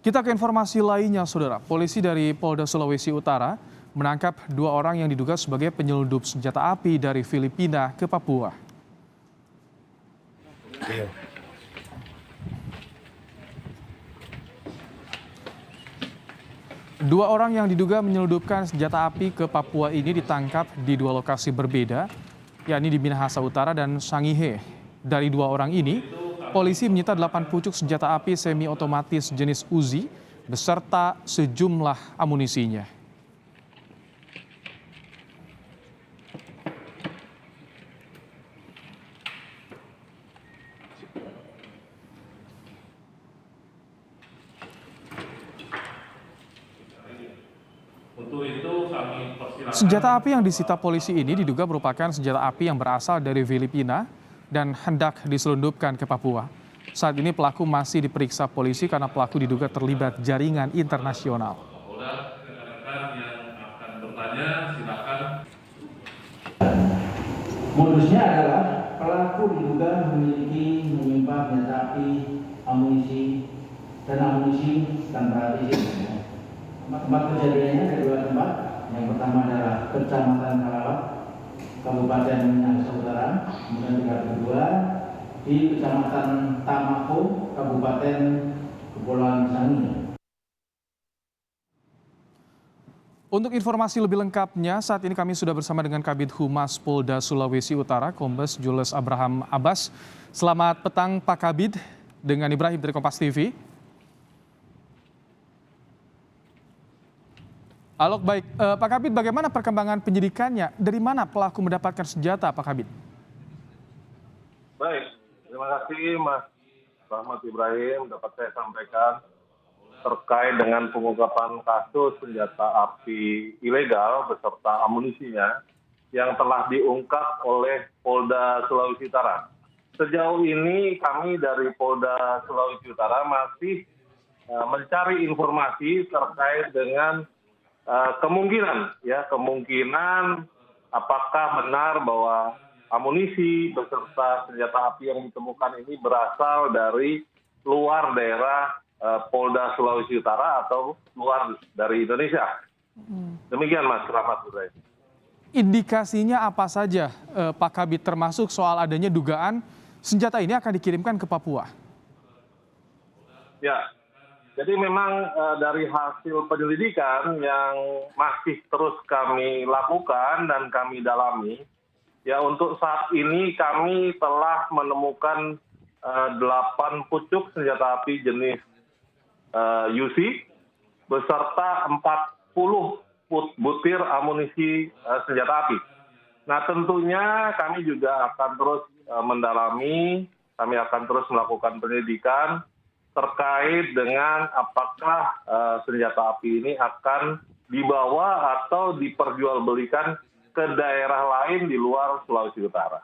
Kita ke informasi lainnya, Saudara. Polisi dari Polda Sulawesi Utara menangkap 2 orang yang diduga sebagai penyelundup senjata api dari Filipina ke Papua. Dua orang yang diduga menyelundupkan senjata api ke Papua ini ditangkap di 2 lokasi berbeda, yakni di Minahasa Utara dan Sangihe. Dari 2 orang ini, polisi menyita 8 pucuk senjata api semi otomatis jenis Uzi beserta sejumlah amunisinya. Senjata api yang disita polisi ini diduga merupakan senjata api yang berasal dari Filipina dan hendak diselundupkan ke Papua. Saat ini pelaku masih diperiksa polisi karena pelaku diduga terlibat jaringan internasional. Modusnya adalah pelaku diduga menyimpan senjata api, amunisi tanpa izin. Tempat kejadiannya ada 2 tempat. Yang pertama adalah Kecamatan Karawat, Kabupaten Minahasa Utara. Kemudian yang kedua di Kecamatan Tamako, Kabupaten Kepulauan Sangihe. Untuk informasi lebih lengkapnya, saat ini kami sudah bersama dengan Kabid Humas Polda Sulawesi Utara, Kombes Jules Abraham Abbas. Selamat petang Pak Kabid, dengan Ibrahim dari Kompas TV. Halo, baik. Pak Kabid, bagaimana perkembangan penyidikannya? Dari mana pelaku mendapatkan senjata, Pak Kabid? Baik, terima kasih Mas Rahmat Ibrahim. Dapat saya sampaikan terkait dengan pengungkapan kasus senjata api ilegal beserta amunisinya yang telah diungkap oleh Polda Sulawesi Utara. Sejauh ini kami dari Polda Sulawesi Utara masih mencari informasi terkait dengan kemungkinan apakah benar bahwa amunisi beserta senjata api yang ditemukan ini berasal dari luar daerah Polda Sulawesi Utara atau luar dari Indonesia. Demikian Mas Rahmat Ibrahim. Indikasinya apa saja, Pak Kabid, termasuk soal adanya dugaan senjata ini akan dikirimkan ke Papua? Ya, jadi memang dari hasil penyelidikan yang masih terus kami lakukan dan kami dalami, ya untuk saat ini kami telah menemukan 8 pucuk senjata api jenis UC beserta 40 butir amunisi senjata api. Nah tentunya kami juga akan terus mendalami, kami akan terus melakukan penyelidikan terkait dengan apakah senjata api ini akan dibawa atau diperjualbelikan ke daerah lain di luar Sulawesi Utara.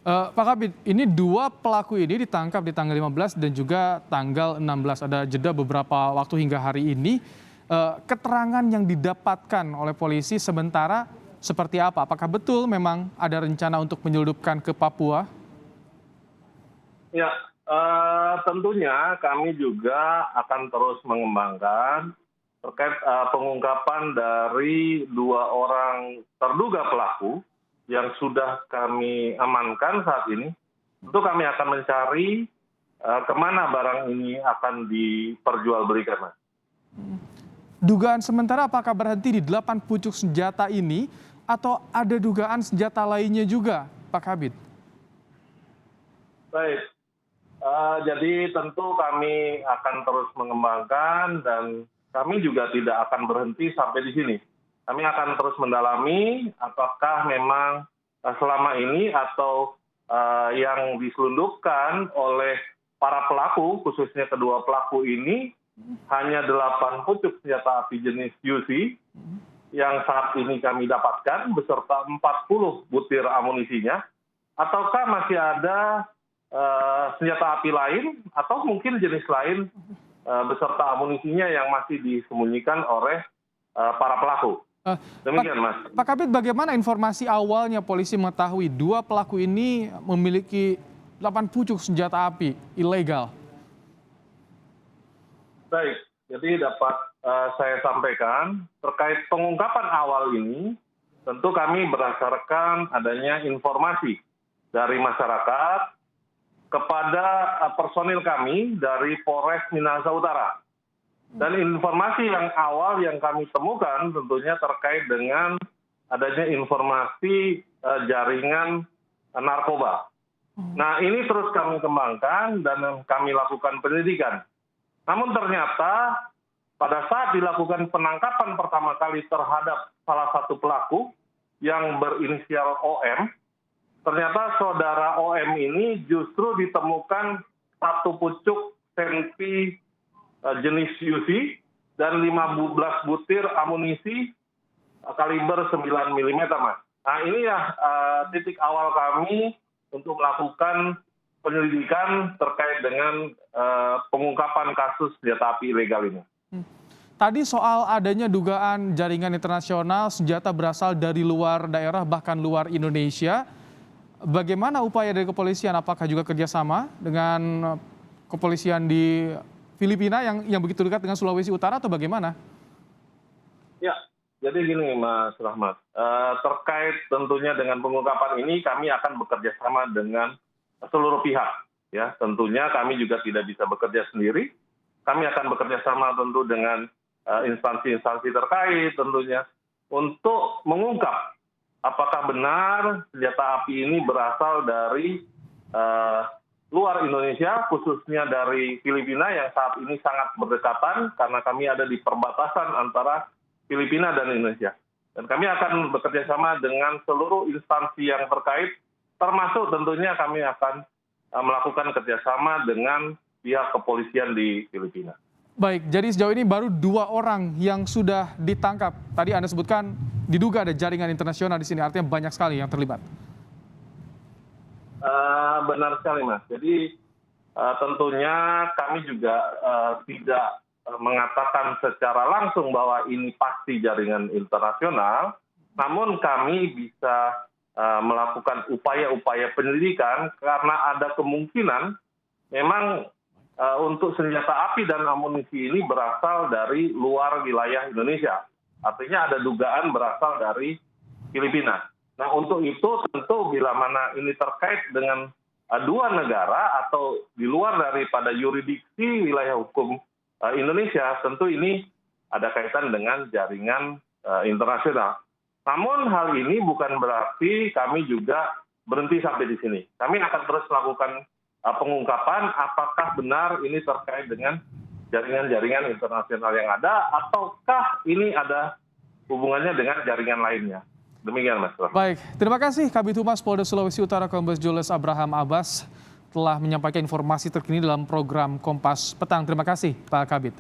Pak Kabid, ini 2 pelaku ini ditangkap di tanggal 15 dan juga tanggal 16. Ada jeda beberapa waktu hingga hari ini. Keterangan yang didapatkan oleh polisi sementara seperti apa? Apakah betul memang ada rencana untuk menyelundupkan ke Papua? Ya, tentunya kami juga akan terus mengembangkan terkait pengungkapan dari 2 orang terduga pelaku yang sudah kami amankan saat ini. Tentu kami akan mencari kemana barang ini akan diperjualbelikan, Mas. Dugaan sementara apakah berhenti di 8 pucuk senjata ini atau ada dugaan senjata lainnya juga, Pak Kabid? Baik. Jadi tentu kami akan terus mengembangkan dan kami juga tidak akan berhenti sampai di sini. Kami akan terus mendalami apakah memang selama ini atau yang diselundupkan oleh para pelaku, khususnya kedua pelaku ini, hanya 8 pucuk senjata api jenis UC yang saat ini kami dapatkan beserta 40 butir amunisinya, ataukah masih ada senjata api lain atau mungkin jenis lain beserta amunisinya yang masih disembunyikan oleh para pelaku. Demikian, Mas. Pak Kabid, bagaimana informasi awalnya polisi mengetahui 2 pelaku ini memiliki 8 pucuk senjata api ilegal? Baik, jadi dapat saya sampaikan terkait pengungkapan awal ini, tentu kami berdasarkan adanya informasi dari masyarakat kepada personil kami dari Polres Minahasa Utara. Dan informasi yang awal yang kami temukan tentunya terkait dengan adanya informasi jaringan narkoba. Nah, ini terus kami kembangkan dan kami lakukan penyelidikan. Namun ternyata pada saat dilakukan penangkapan pertama kali terhadap salah satu pelaku yang berinisial OM, ternyata saudara OM ini justru ditemukan satu pucuk senpi jenis UC dan 15 butir amunisi kaliber 9 mm, Mas. Nah, ini ya titik awal kami untuk melakukan penyelidikan terkait dengan pengungkapan kasus senjata api ilegal ini. Tadi soal adanya dugaan jaringan internasional senjata berasal dari luar daerah bahkan luar Indonesia. Bagaimana upaya dari kepolisian? Apakah juga kerjasama dengan kepolisian di Filipina yang begitu dekat dengan Sulawesi Utara atau bagaimana? Ya, jadi gini Mas Rahmat, terkait tentunya dengan pengungkapan ini kami akan bekerja sama dengan seluruh pihak. Ya, tentunya kami juga tidak bisa bekerja sendiri. Kami akan bekerja sama tentu dengan instansi-instansi terkait tentunya untuk mengungkap apakah benar senjata api ini berasal dari luar Indonesia, khususnya dari Filipina yang saat ini sangat berdekatan karena kami ada di perbatasan antara Filipina dan Indonesia. Dan kami akan bekerja sama dengan seluruh instansi yang terkait, termasuk tentunya kami akan melakukan kerjasama dengan pihak kepolisian di Filipina. Baik, jadi sejauh ini baru 2 orang yang sudah ditangkap. Tadi Anda sebutkan diduga ada jaringan internasional di sini, artinya banyak sekali yang terlibat. Benar sekali, Mas. Jadi tentunya kami juga tidak mengatakan secara langsung bahwa ini pasti jaringan internasional, namun kami bisa melakukan upaya-upaya penyelidikan karena ada kemungkinan memang untuk senjata api dan amunisi ini berasal dari luar wilayah Indonesia. Artinya ada dugaan berasal dari Filipina. Nah, untuk itu tentu bila mana ini terkait dengan dua negara atau di luar daripada yurisdiksi wilayah hukum Indonesia, tentu ini ada kaitan dengan jaringan internasional. Namun hal ini bukan berarti kami juga berhenti sampai di sini. Kami akan terus melakukan pengungkapan apakah benar ini terkait dengan jaringan-jaringan internasional yang ada ataukah ini ada hubungannya dengan jaringan lainnya. Demikian, Mas. Baik, terima kasih Kabid Humas Polda Sulawesi Utara Kombes Jules Abraham Abbas telah menyampaikan informasi terkini dalam program Kompas Petang. Terima kasih Pak Kabid.